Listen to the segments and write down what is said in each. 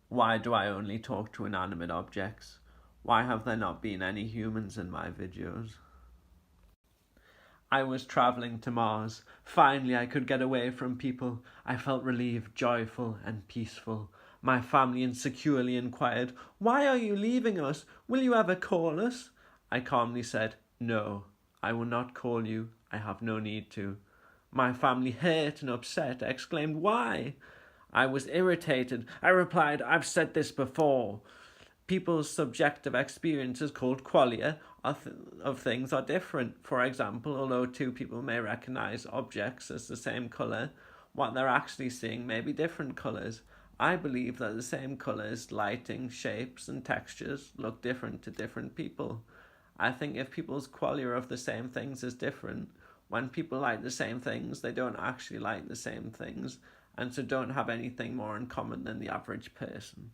Why do I only talk to inanimate objects? Why have there not been any humans in my videos? I was travelling to Mars. Finally, I could get away from people. I felt relieved, joyful, and peaceful. My family insecurely inquired, "Why are you leaving us? Will you ever call us?" I calmly said, "No, I will not call you. I have no need to." My family, hurt and upset, exclaimed, "Why?" I was irritated. I replied, "I've said this before. People's subjective experiences, called qualia, of things are different. For example, although two people may recognize objects as the same color, what they're actually seeing may be different colors. I believe that the same colors, lighting, shapes, and textures look different to different people. I think if people's qualia of the same things is different, when people like the same things, they don't actually like the same things, and so don't have anything more in common than the average person."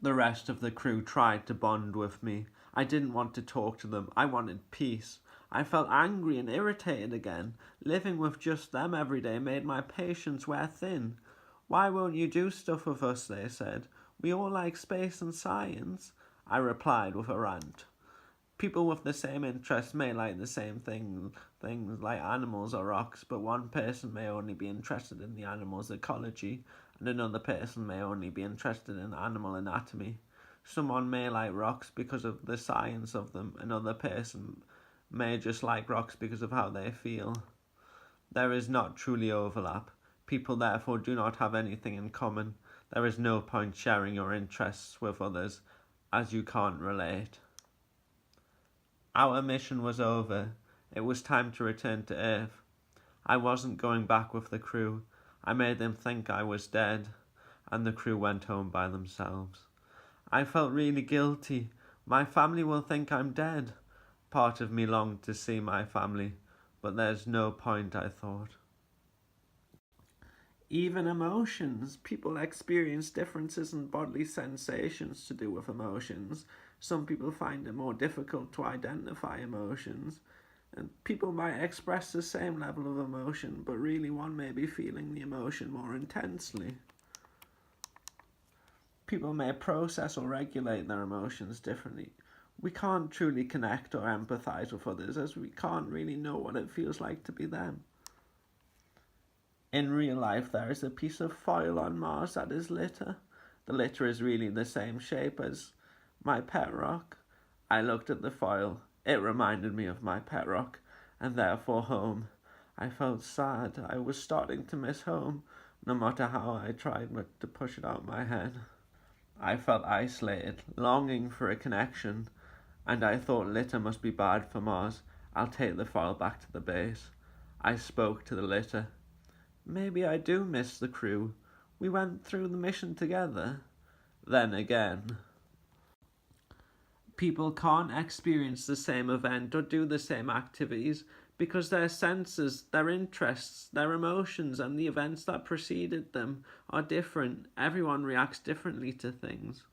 The rest of the crew tried to bond with me. I didn't want to talk to them. I wanted peace. I felt angry and irritated again. Living with just them every day made my patience wear thin. "Why won't you do stuff with us?" they said. "We all like space and science." I replied with a rant. People with the same interests may like the same things like animals or rocks, but one person may only be interested in the animal's ecology, and another person may only be interested in animal anatomy. Someone may like rocks because of the science of them, another person may just like rocks because of how they feel. There is not truly overlap. People therefore do not have anything in common. There is no point sharing your interests with others, as you can't relate. Our mission was over. It was time to return to Earth. I wasn't going back with the crew. I made them think I was dead, and the crew went home by themselves. I felt really guilty. My family will think I'm dead. Part of me longed to see my family, but there's no point, I thought. Even emotions. People experience differences in bodily sensations to do with emotions. Some people find it more difficult to identify emotions. And people might express the same level of emotion, but really one may be feeling the emotion more intensely. People may process or regulate their emotions differently. We can't truly connect or empathize with others, as we can't really know what it feels like to be them. In real life, there is a piece of foil on Mars that is litter. The litter is really the same shape as my pet rock. I looked at the foil. It reminded me of my pet rock, and therefore home. I felt sad. I was starting to miss home, no matter how I tried to push it out of my head. I felt isolated, longing for a connection, and I thought litter must be bad for Mars. I'll take the foil back to the base. I spoke to the litter. "Maybe I do miss the crew. We went through the mission together." Then again, people can't experience the same event or do the same activities because their senses, their interests, their emotions, and the events that preceded them are different. Everyone reacts differently to things.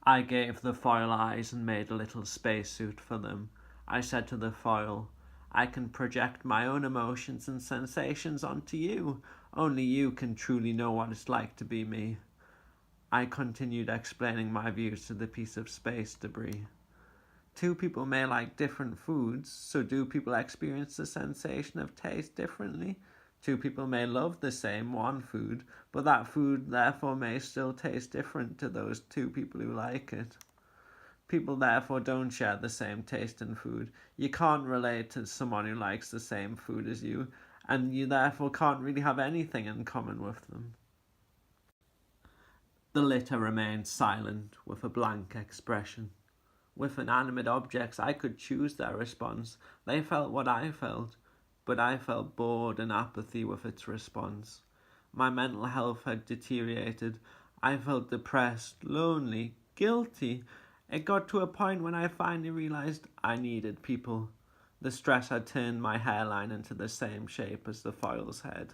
I gave the foil eyes and made a little spacesuit for them. I said to the foil, "I can project my own emotions and sensations onto you. Only you can truly know what it's like to be me." I continued explaining my views to the piece of space debris. Two people may like different foods, so do people experience the sensation of taste differently? Two people may love the same one food, but that food therefore may still taste different to those two people who like it. People therefore don't share the same taste in food. You can't relate to someone who likes the same food as you, and you therefore can't really have anything in common with them. The litter remained silent with a blank expression. With inanimate objects, I could choose their response. They felt what I felt, but I felt bored and apathy with its response. My mental health had deteriorated. I felt depressed, lonely, guilty. It got to a point when I finally realized I needed people. The stress had turned my hairline into the same shape as the foil's head.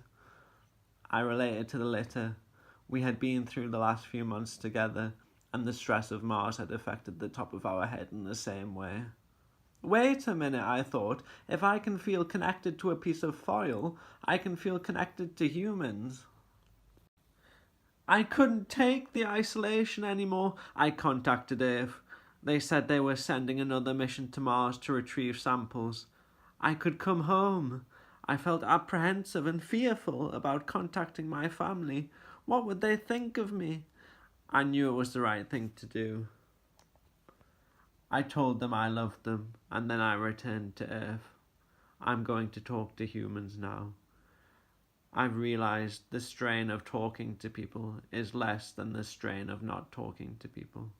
I related to the litter. We had been through the last few months together, and the stress of Mars had affected the top of our head in the same way. Wait a minute, I thought. If I can feel connected to a piece of foil, I can feel connected to humans. I couldn't take the isolation anymore. I contacted Earth. They said they were sending another mission to Mars to retrieve samples. I could come home. I felt apprehensive and fearful about contacting my family. What would they think of me? I knew it was the right thing to do. I told them I loved them, and then I returned to Earth. I'm going to talk to humans now. I've realized the strain of talking to people is less than the strain of not talking to people.